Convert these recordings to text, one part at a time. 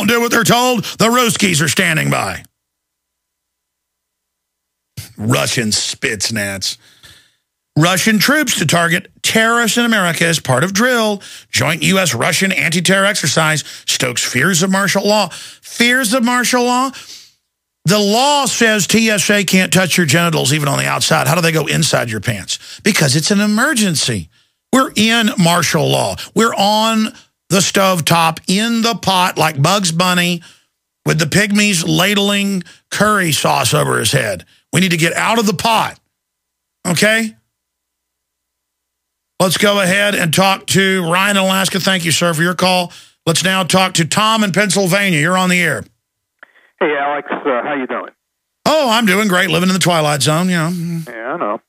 won't do what they're told, the Ruskies are standing by. Russian Spetsnaz. Russian troops to target terrorists in America as part of drill. Joint U.S.-Russian anti-terror exercise stokes fears of martial law. Fears of martial law? The law says TSA can't touch your genitals even on the outside. How do they go inside your pants? Because it's an emergency. We're in martial law. We're on the stovetop, in the pot, like Bugs Bunny, with the pygmies ladling curry sauce over his head. We need to get out of the pot, okay? Let's go ahead and talk to Ryan in Alaska. Thank you, sir, for your call. Let's now talk to Tom in Pennsylvania. You're on the air. Hey, Alex, how you doing? Oh, I'm doing great, living in the Twilight Zone, you know. Yeah, I know.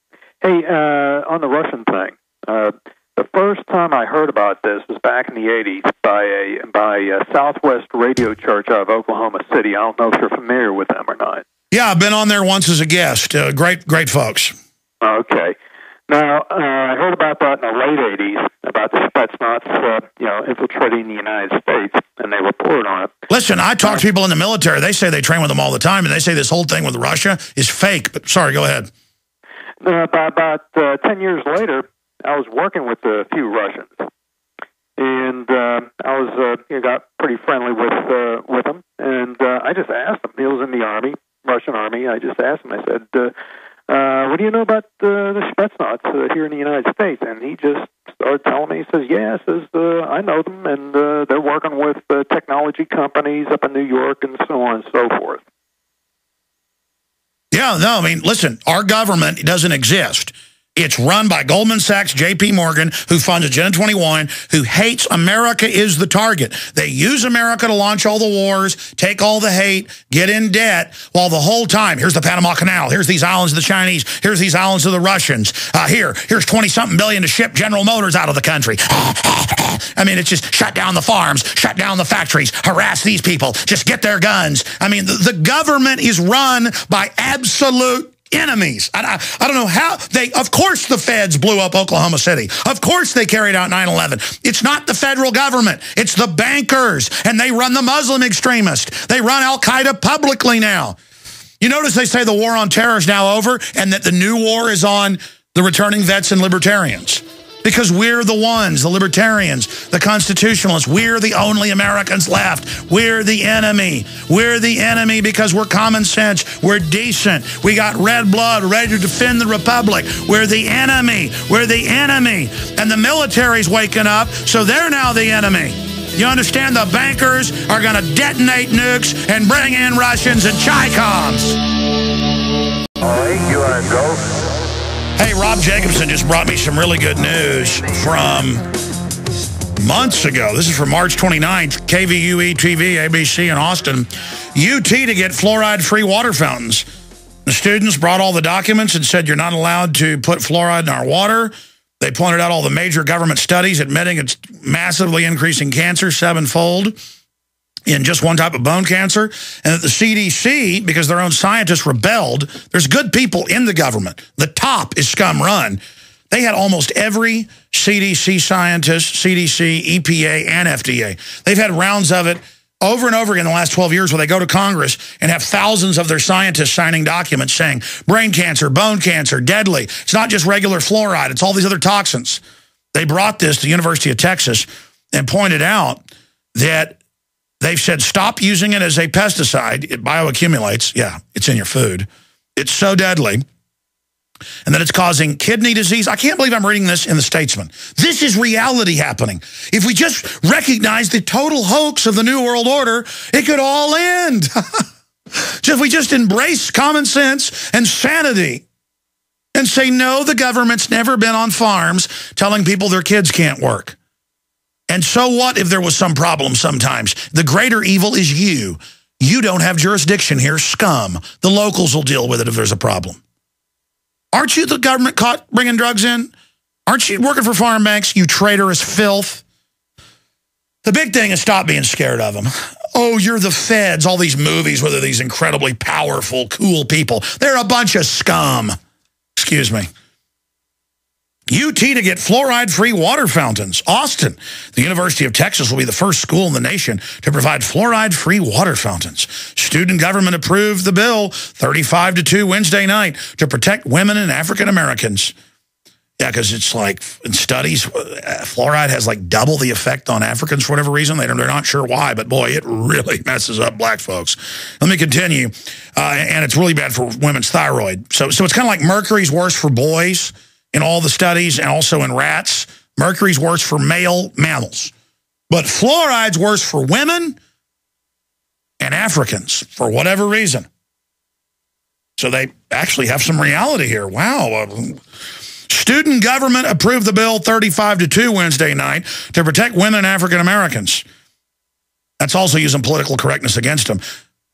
Hey, on the Russian thing, the first time I heard about this was back in the 80s by a Southwest Radio Church out of Oklahoma City. I don't know if you're familiar with them or not. Yeah, I've been on there once as a guest. Great folks. Okay. Now, I heard about that in the late 80s, about the Spetsnaz, infiltrating the United States, and they reported on it. Listen, I talk to people in the military. They say they train with them all the time, and they say this whole thing with Russia is fake. But sorry, go ahead. About 10 years later, I was working with a few Russians, and I was got pretty friendly with them, and I just asked him. He was in the Army, Russian Army. I just asked him. I said, what do you know about the Spetsnaz here in the United States? And he just started telling me. He says, yeah, I know them, and they're working with technology companies up in New York and so on and so forth. Yeah, no, I mean, listen, our government doesn't exist. It's run by Goldman Sachs, J.P. Morgan, who funds Agenda 21, who hates America is the target. They use America to launch all the wars, take all the hate, get in debt, while the whole time, here's the Panama Canal, here's these islands of the Chinese, here's these islands of the Russians, here's 20-something billion to ship General Motors out of the country. I mean, it's just shut down the farms, shut down the factories, harass these people, just get their guns. I mean, the government is run by absolute enemies. I don't know how of course the feds blew up Oklahoma City. Of course they carried out 9/11. It's not the federal government. It's the bankers, and they run the Muslim extremists. They run Al-Qaeda publicly now. You notice they say the war on terror is now over and that the new war is on the returning vets and libertarians. Because we're the ones, the libertarians, the constitutionalists. We're the only Americans left. We're the enemy. We're the enemy because we're common sense. We're decent. We got red blood ready to defend the republic. We're the enemy. We're the enemy. And the military's waking up, so they're now the enemy. You understand? The bankers are going to detonate nukes and bring in Russians and Chaikovs. All right, you are go. Hey, Rob Jacobson just brought me some really good news from months ago. This is from March 29th, KVUE TV, ABC in Austin. UT to get fluoride-free water fountains. The students brought all the documents and said you're not allowed to put fluoride in our water. They pointed out all the major government studies admitting it's massively increasing cancer 7-fold in just one type of bone cancer, and that the CDC, because their own scientists rebelled, there's good people in the government. The top is scum run. They had almost every CDC scientist, CDC, EPA, and FDA. They've had rounds of it over and over again in the last 12 years where they go to Congress and have thousands of their scientists signing documents saying brain cancer, bone cancer, deadly. It's not just regular fluoride. It's all these other toxins. They brought this to the University of Texas and pointed out that they've said, stop using it as a pesticide. It bioaccumulates. Yeah, it's in your food. It's so deadly. And that it's causing kidney disease. I can't believe I'm reading this in the Statesman. This is reality happening. If we just recognize the total hoax of the New World Order, it could all end. If we just embrace common sense and sanity and say, no, the government's never been on farms telling people their kids can't work. And so what if there was some problem sometimes? The greater evil is you. You don't have jurisdiction here, scum. The locals will deal with it if there's a problem. Aren't you the government caught bringing drugs in? Aren't you working for farm banks, you traitorous filth? The big thing is stop being scared of them. Oh, you're the feds, all these movies where they're these incredibly powerful, cool people. They're a bunch of scum. Excuse me. UT to get fluoride-free water fountains. Austin, the University of Texas will be the first school in the nation to provide fluoride-free water fountains. Student government approved the bill 35-2 Wednesday night to protect women and African Americans. Yeah, because it's like, in studies, fluoride has like double the effect on Africans for whatever reason. They're not sure why, but boy, it really messes up black folks. Let me continue. And it's really bad for women's thyroid. So it's kind of like mercury's worse for boys in all the studies, and also in rats. Mercury's worse for male mammals. But fluoride's worse for women and Africans for whatever reason. So they actually have some reality here. Wow. Student government approved the bill 35-2 Wednesday night to protect women and African Americans. That's also using political correctness against them.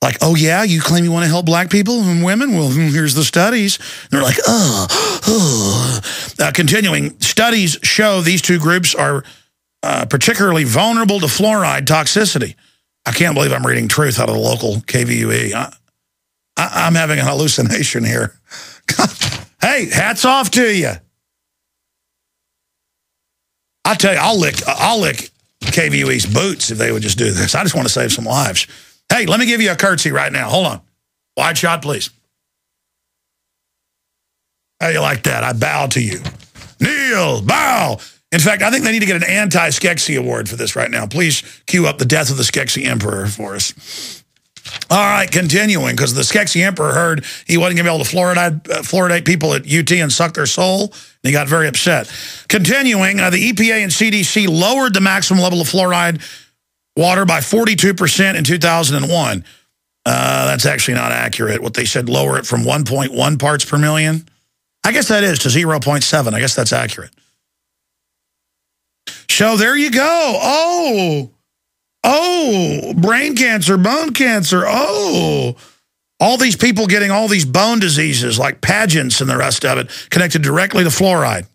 Like, oh, yeah, you claim you want to help black people and women? Well, here's the studies. They're like, continuing, studies show these two groups are particularly vulnerable to fluoride toxicity. I can't believe I'm reading truth out of the local KVUE. I'm having an hallucination here. Hey, hats off to you. I tell you, I'll lick KVUE's boots if they would just do this. I just want to save some lives. Hey, let me give you a curtsy right now. Hold on. Wide shot, please. How you like that? I bow to you. Kneel, bow. In fact, I think they need to get an anti-Skeksis award for this right now. Please cue up the death of the Skeksis Emperor for us. All right, continuing, because the Skeksis Emperor heard he wasn't going to be able to fluoridate people at UT and suck their soul, and he got very upset. Continuing, the EPA and CDC lowered the maximum level of fluoride water by 42% in 2001. That's actually not accurate. What they said, lower it from 1.1 parts per million. I guess that is to 0.7. I guess that's accurate. So there you go. Oh, brain cancer, bone cancer. Oh, all these people getting all these bone diseases like Paget's and the rest of it connected directly to fluoride.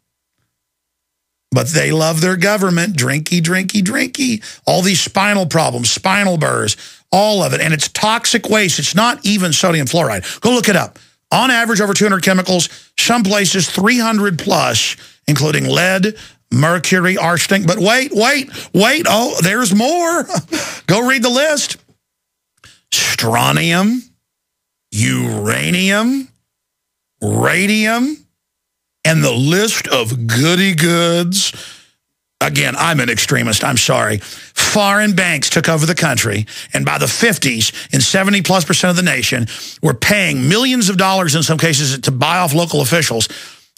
But they love their government. Drinky, drinky, drinky. All these spinal problems, spinal burrs, all of it. And it's toxic waste. It's not even sodium fluoride. Go look it up. On average, over 200 chemicals. Some places 300 plus, including lead, mercury, arsenic. But wait. Oh, there's more. Go read the list. Strontium, uranium, radium, and the list of goody goods. Again, I'm an extremist. I'm sorry. Foreign banks took over the country, and by the 50s, in 70+% of the nation, were paying millions of dollars in some cases to buy off local officials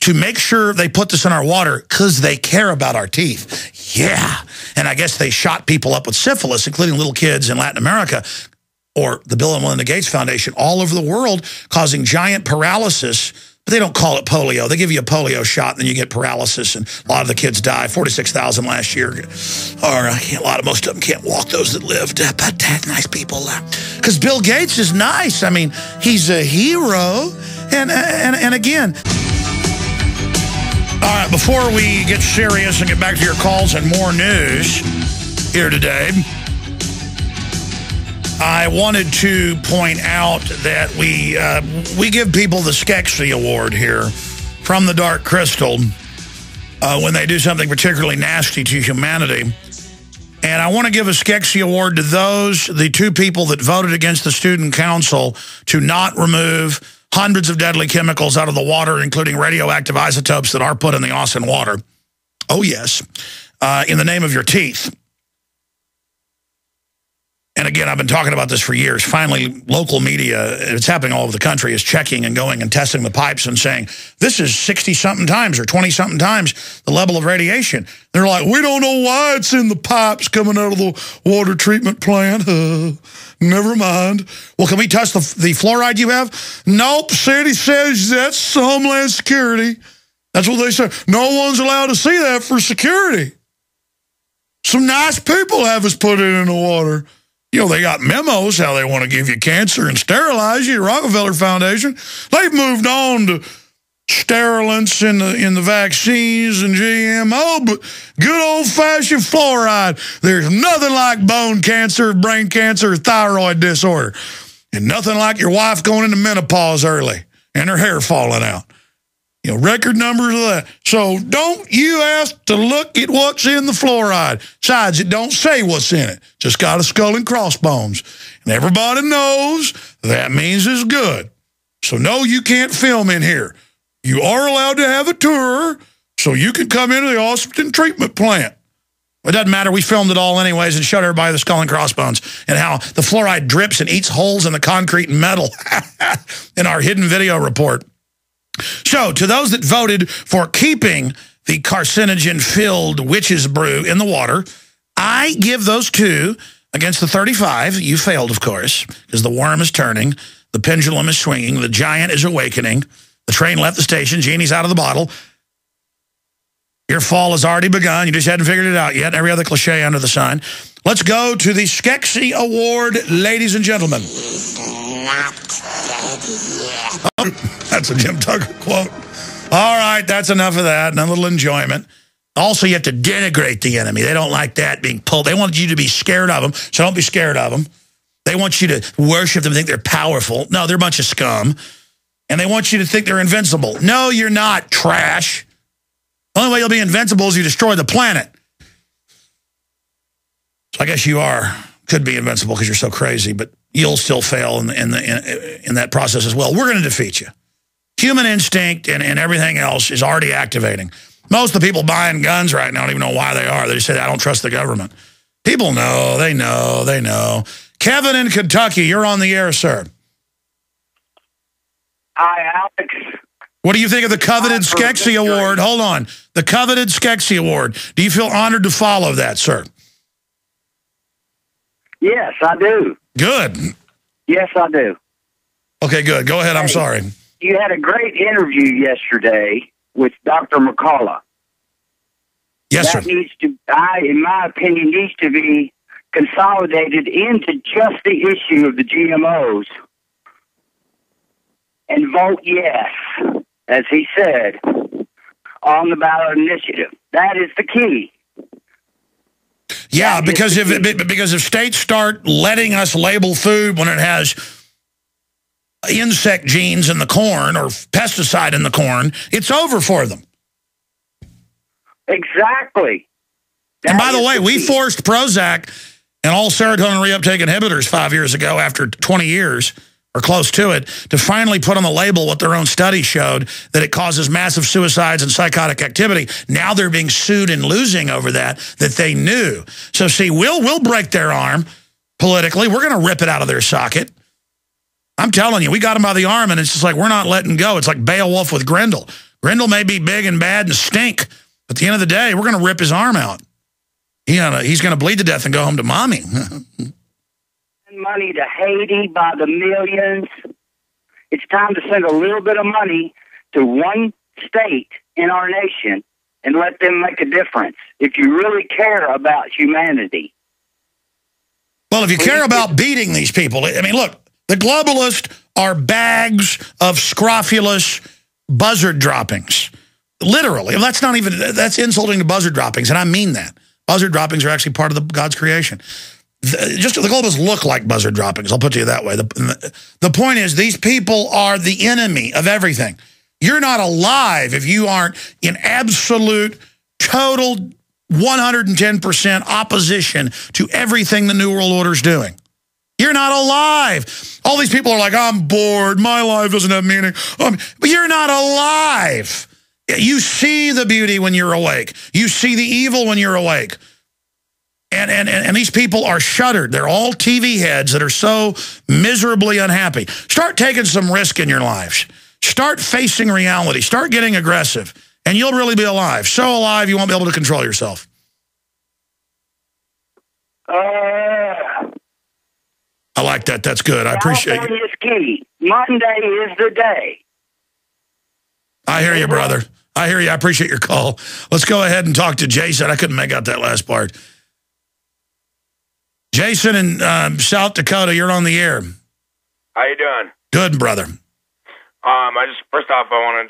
to make sure they put this in our water because they care about our teeth. Yeah. And I guess they shot people up with syphilis, including little kids in Latin America, or the Bill and Melinda Gates Foundation, all over the world, causing giant paralysis. But they don't call it polio. They give you a polio shot, and then you get paralysis, and a lot of the kids die. 46,000 last year. Or most of them can't walk, those that lived. But nice people. Because Bill Gates is nice. I mean, he's a hero. And again... All right, before we get serious and get back to your calls and more news here today, I wanted to point out that we give people the Skeksis Award here from the Dark Crystal when they do something particularly nasty to humanity. And I want to give a Skeksis Award to the two people that voted against the Student Council to not remove hundreds of deadly chemicals out of the water, including radioactive isotopes that are put in the Austin water. Oh, yes. In the name of your teeth. And again, I've been talking about this for years. Finally, local media, it's happening all over the country, is checking and going and testing the pipes and saying, this is 60-something times or 20-something times the level of radiation. They're like, we don't know why it's in the pipes coming out of the water treatment plant. Never mind. Well, can we test the fluoride you have? Nope, city says that's Homeland Security. That's what they say. No one's allowed to see that for security. Some nice people have us put it in the water. You know, they got memos how they want to give you cancer and sterilize you, Rockefeller Foundation. They've moved on to sterilants in the vaccines and GMO, but good old-fashioned fluoride. There's nothing like bone cancer, brain cancer, thyroid disorder, and nothing like your wife going into menopause early and her hair falling out. record numbers of that. So don't you ask to look at what's in the fluoride. Besides, it don't say what's in it. Just got a skull and crossbones. And everybody knows that means it's good. So no, you can't film in here. You are allowed to have a tour so you can come into the Austin treatment plant. It doesn't matter. We filmed it all anyways and showed everybody the skull and crossbones and how the fluoride drips and eats holes in the concrete and metal in our hidden video report. So, to those that voted for keeping the carcinogen-filled witch's brew in the water, I give those 2 against the 35. You failed, of course, because the worm is turning, the pendulum is swinging, the giant is awakening, the train left the station, genie's out of the bottle. Your fall has already begun. You just hadn't figured it out yet. Every other cliche under the sun. Let's go to the Skeksis Award, ladies and gentlemen. Oh, that's a Jim Tucker quote. All right, that's enough of that. And a little enjoyment. Also, you have to denigrate the enemy. They don't like that being pulled. They want you to be scared of them, so don't be scared of them. They want you to worship them, think they're powerful. No, they're a bunch of scum. And they want you to think they're invincible. No, you're not, trash. The only way you'll be invincible is you destroy the planet. So I guess you could be invincible because you're so crazy, but you'll still fail in that process as well. We're going to defeat you. Human instinct and everything else is already activating. Most of the people buying guns right now don't even know why they are. They just say, I don't trust the government. People know. They know. They know. Kevin in Kentucky, you're on the air, sir. Hi, Alex. What do you think of the coveted Skeksis Award? Hold on. The coveted Skeksis Award. Do you feel honored to follow that, sir? Yes, I do. Good. Yes, I do. Okay, good. Go ahead. I'm sorry. You had a great interview yesterday with Dr. McCullough. Yes, that sir. Needs to, in my opinion, needs to be consolidated into just the issue of the GMOs and vote yes, as he said, on the ballot initiative. That is the key. Yeah, because if states start letting us label food when it has insect genes in the corn or pesticide in the corn, it's over for them. Exactly. And by the way, we forced Prozac and all serotonin reuptake inhibitors 5 years ago after 20 years, or close to it, to finally put on the label what their own study showed, that it causes massive suicides and psychotic activity. Now they're being sued and losing over that they knew. So see, we'll break their arm politically. We're going to rip it out of their socket. I'm telling you, we got him by the arm, and it's just like we're not letting go. It's like Beowulf with Grendel. Grendel may be big and bad and stink, but at the end of the day, we're going to rip his arm out. He's going to bleed to death and go home to mommy. Money to Haiti by the millions. It's time to send a little bit of money to one state in our nation and let them make a difference if you really care about humanity. Well, if you care about beating these people, I mean, look, the globalists are bags of scrofulous buzzard droppings. Literally. That's insulting to buzzard droppings, and I mean that. Buzzard droppings are actually part of God's creation. Just the globalists look like buzzard droppings. I'll put it to you that way. The point is, these people are the enemy of everything. You're not alive if you aren't in absolute, total, 110% opposition to everything the New World Order is doing. You're not alive. All these people are like, I'm bored. My life doesn't have meaning. But you're not alive. You see the beauty when you're awake. You see the evil when you're awake. And these people are shuttered. They're all TV heads that are so miserably unhappy. Start taking some risk in your lives. Start facing reality. Start getting aggressive. And you'll really be alive. So alive, you won't be able to control yourself. I like that. That's good. I appreciate it. Is key. Monday is the day. I hear you, brother. I hear you. I appreciate your call. Let's go ahead and talk to Jason. I couldn't make out that last part. Jason in South Dakota, you're on the air. How you doing? Good, brother. First off, I want